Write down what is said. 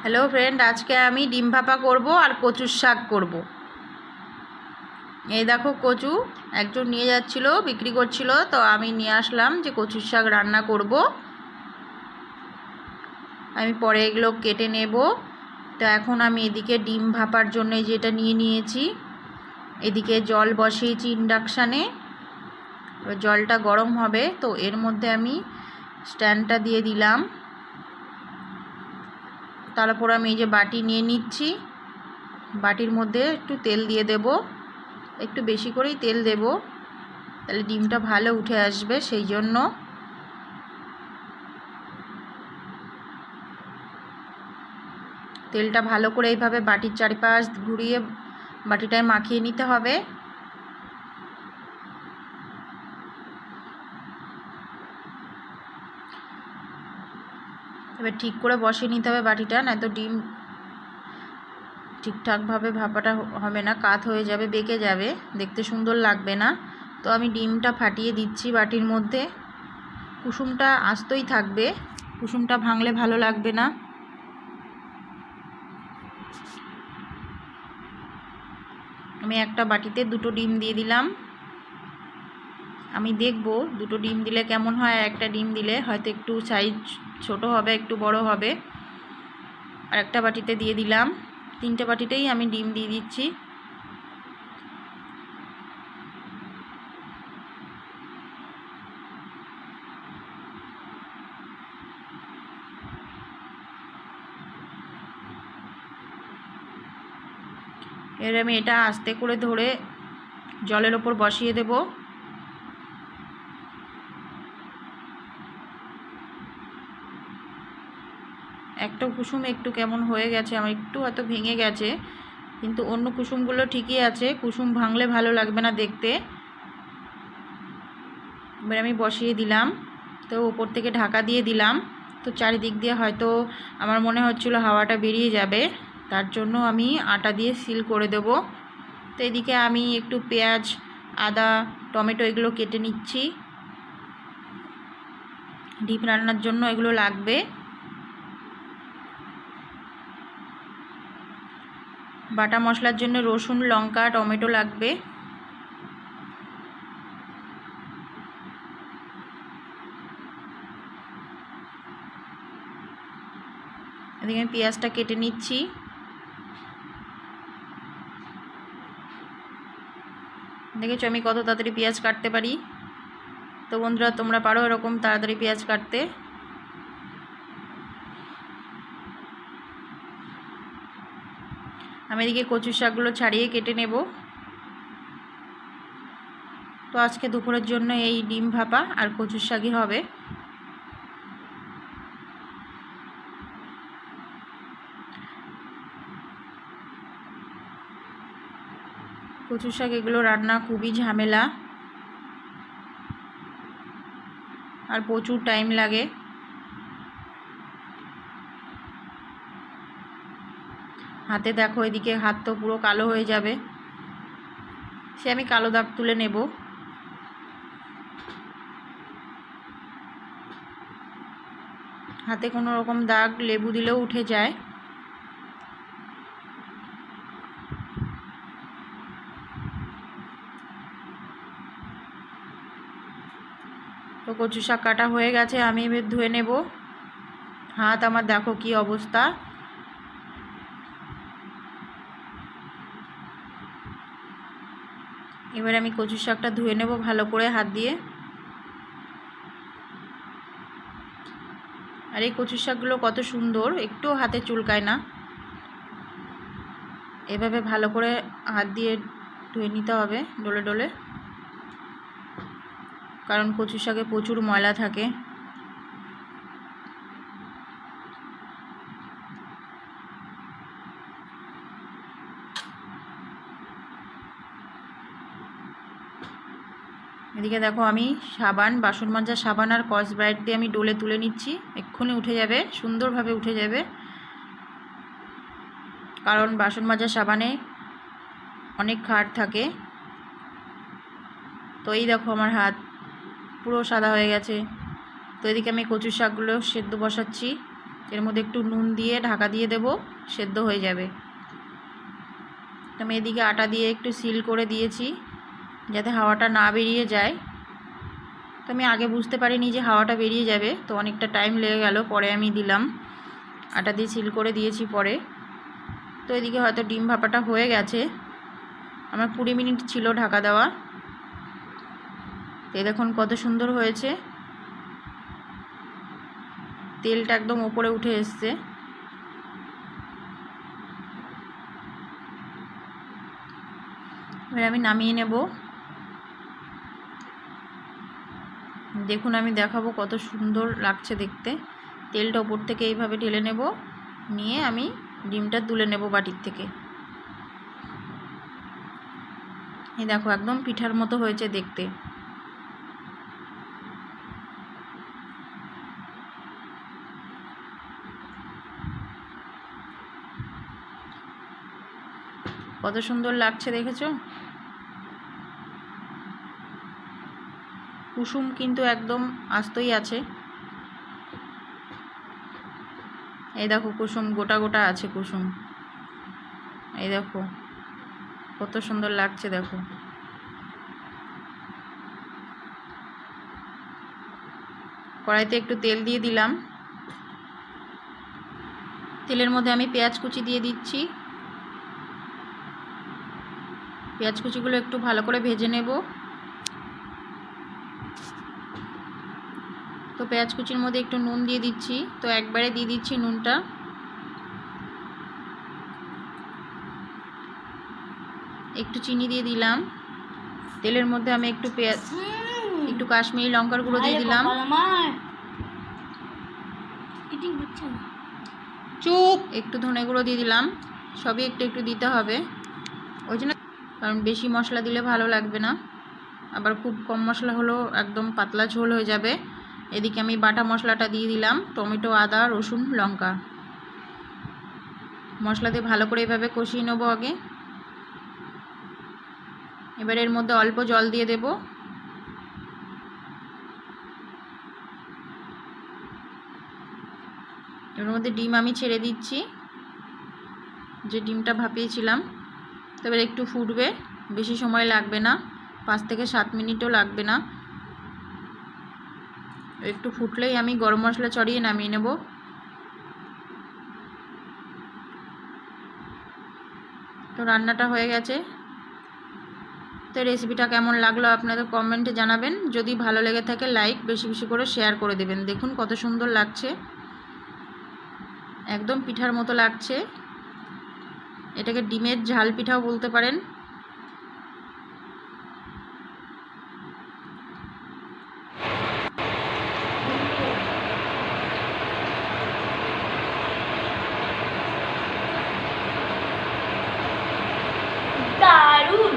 Hello friend, আজকে আমি ডিম ভাপা করব আর কচুর শাক করব। এই দেখো কচু একজন নিয়ে যাচ্ছিল, বিক্রি করছিল, তো আমি নিয়ে আসলাম যে কচুর শাক রান্না করব। আমি পরে এগুলো কেটে নেব। তো এখন আমি এদিকে ডিম ভাপার জন্য যেটা নিয়ে নিয়েছি, এদিকে জল বসিয়েছি ইন্ডাকশানে। জলটা গরম হবে, তো এর মধ্যে আমি স্ট্যান্ডটা দিয়ে দিলাম। তারপর আমি এই যে বাটি নিয়ে নিচ্ছি, বাটির মধ্যে একটু তেল দিয়ে দেব, একটু বেশি করেই তেল দেব, তাহলে ডিমটা ভালো উঠে আসবে। সেই জন্য তেলটা ভালো করে এইভাবে বাটির চারিপাশ ঘুরিয়ে বাটিটায় মাখিয়ে নিতে হবে। এবার ঠিক করে বসিয়ে নিতে হবে বাটিটা, নয়তো ডিম ঠিকঠাকভাবে ভাপাটা হবে না, কাত হয়ে যাবে, বেঁকে যাবে, দেখতে সুন্দর লাগবে না। তো আমি ডিমটা ফাটিয়ে দিচ্ছি বাটির মধ্যে। কুসুমটা আস্তই থাকবে, কুসুমটা ভাঙলে ভালো লাগবে না। আমি একটা বাটিতে দুটো ডিম দিয়ে দিলাম। আমি দেখব দুটো ডিম দিলে কেমন হয়, একটা ডিম দিলে হয়তো একটু সাইজ ছোট হবে, একটু বড় হবে। আর একটা বাটিতে দিয়ে দিলাম। তিনটে বাটিতেই আমি ডিম দিয়ে দিচ্ছি। এর আমি এটা আস্তে করে ধরে জলের ওপর বসিয়ে দেব। একটা কুসুম একটু কেমন হয়ে গেছে, আমার একটু হয়তো ভেঙে গেছে, কিন্তু অন্য কুসুমগুলো ঠিকই আছে। কুসুম ভাঙলে ভালো লাগবে না দেখতে। এবার আমি বসিয়ে দিলাম, তো উপর থেকে ঢাকা দিয়ে দিলাম। তো চারিদিক দিয়ে হয়তো আমার মনে হচ্ছিলো হাওয়াটা বেরিয়ে যাবে, তার জন্য আমি আটা দিয়ে সিল করে দেব। তো এদিকে আমি একটু পেঁয়াজ, আদা, টমেটো এগুলো কেটে নিচ্ছি। ডিম রান্নার জন্য এগুলো লাগবে। বাটা মশলার জন্য রসুন, লঙ্কা, টমেটো লাগবে। এদিকে আমি পেঁয়াজটা কেটে নিচ্ছি। দেখেছো আমি কত তাড়াতাড়ি পেঁয়াজ কাটতে পারি। তো বন্ধুরা, তোমরা পারো এরকম তাড়াতাড়ি পেঁয়াজ কাটতে। আমি এদিকে কচু শাকগুলো ছাড়িয়ে কেটে নেব। তো আজকে দুপুরের জন্য এই ডিম ভাপা আর কচুর শাকই হবে। কচু শাক এগুলো রান্না খুবই ঝামেলা আর প্রচুর টাইম লাগে। হাতে দেখো, এদিকে হাত তো পুরো কালো হয়ে যাবে, সে আমি কালো দাগ তুলে নেব। হাতে কোনো রকম দাগ লেবু দিলেও উঠে যায়। তো কচু শাক কাটা হয়ে গেছে, আমি এবার ধুয়ে নেব। হাত আমার দেখো কি অবস্থা। এবার আমি কচু শাকটা ধুয়ে নেব ভালো করে হাত দিয়ে। আর এই কচু শাকগুলো কত সুন্দর, একটু হাতে চুলকায় না। এভাবে ভালো করে হাত দিয়ে ধুয়ে নিতে হবে ডলে ডলে, কারণ কচু শাকে প্রচুর ময়লা থাকে। এদিকে দেখো আমি সাবান, বাসন মাজা সাবান আর স্কচ ব্রাইট দিয়ে আমি ডলে তুলে নিচ্ছি। এক্ষুনি উঠে যাবে, সুন্দরভাবে উঠে যাবে, কারণ বাসন মাজা সাবানে অনেক ক্ষার থাকে। তো এই দেখো আমার হাত পুরো সাদা হয়ে গেছে। তো এদিকে আমি কচু শাকগুলো সেদ্ধ বসাচ্ছি। এর মধ্যে একটু নুন দিয়ে ঢাকা দিয়ে দেব, সেদ্ধ হয়ে যাবে। আমি এদিকে আটা দিয়ে একটু সিল করে দিয়েছি যাতে হাওয়াটা না বেরিয়ে যায়। তো আমি আগে বুঝতে পারিনি যে হাওয়াটা বেরিয়ে যাবে, তো অনেকটা টাইম লেগে গেল। পরে আমি দিলাম, আটা দিয়ে সিল করে দিয়েছি পরে। তো এদিকে হয়তো ডিম ভাপাটা হয়ে গেছে। আমার 20 মিনিট ছিল ঢাকা দেওয়া। তো দেখুন কত সুন্দর হয়েছে, তেলটা একদম ওপরে উঠে এসছে। এবার আমি নামিয়ে নেব। দেখুন আমি দেখাবো কত সুন্দর লাগছে দেখতে। তেলটা ওপর থেকে এইভাবে ঢেলে নেব, নিয়ে আমি ডিমটা তুলে নেব বাটির থেকে। এই দেখো একদম পিঠার মতো হয়েছে দেখতে। কত সুন্দর লাগছে দেখেছো? কুসুম কিন্তু একদম আস্তই আছে। এই দেখো কুসুম গোটা গোটা আছে কুসুম। এই দেখো কত সুন্দর লাগছে দেখো। কড়াইতে একটু তেল দিয়ে দিলাম। তেলের মধ্যে আমি পেঁয়াজ কুচি দিয়ে দিচ্ছি। পেঁয়াজ কুচিগুলো একটু ভালো করে ভেজে নেব। তো পেঁয়াজ কুচির মধ্যে একটু নুন দিয়ে দিচ্ছি, তো একবারে দিয়ে দিচ্ছি নুনটা। একটু চিনি দিয়ে দিলাম। তেলের মধ্যে আমি একটু কাশ্মীরি লঙ্কার গুঁড়ো দিয়ে দিলাম। চুপ। একটু ধনে গুঁড়ো দিয়ে দিলাম। সবই একটু একটু দিতে হবে, ওই জন্য, কারণ বেশি মশলা দিলে ভালো লাগবে না, আবার খুব কম মশলা হলেও একদম পাতলা ঝোল হয়ে যাবে। এদিকে আমি বাটা মশলাটা দিয়ে দিলাম, টমেটো, আদা, রসুন, লঙ্কা। মশলা দিয়ে ভালো করে এভাবে কষিয়ে নেবো আগে। এবার এর মধ্যে অল্প জল দিয়ে দেব। এর মধ্যে ডিম আমি ছেড়ে দিচ্ছি, যে ডিমটা ভাপিয়েছিলাম। তবে একটু ফুটবে, বেশি সময় লাগবে না, 5 থেকে 7 মিনিটও লাগবে না। একটু ফুটলেই আমি গরম মশলা ছড়িয়ে নামিয়ে নেব। তো রান্নাটা হয়ে গেছে। তো রেসিপিটা কেমন লাগলো আপনাদের কমেন্টে জানাবেন। যদি ভালো লেগে থাকে লাইক বেশি বেশি করে শেয়ার করে দেবেন। দেখুন কত সুন্দর লাগছে, একদম পিঠার মতো লাগছে। এটাকে ডিমের ঝাল পিঠাও বলতে পারেন। দারুণ।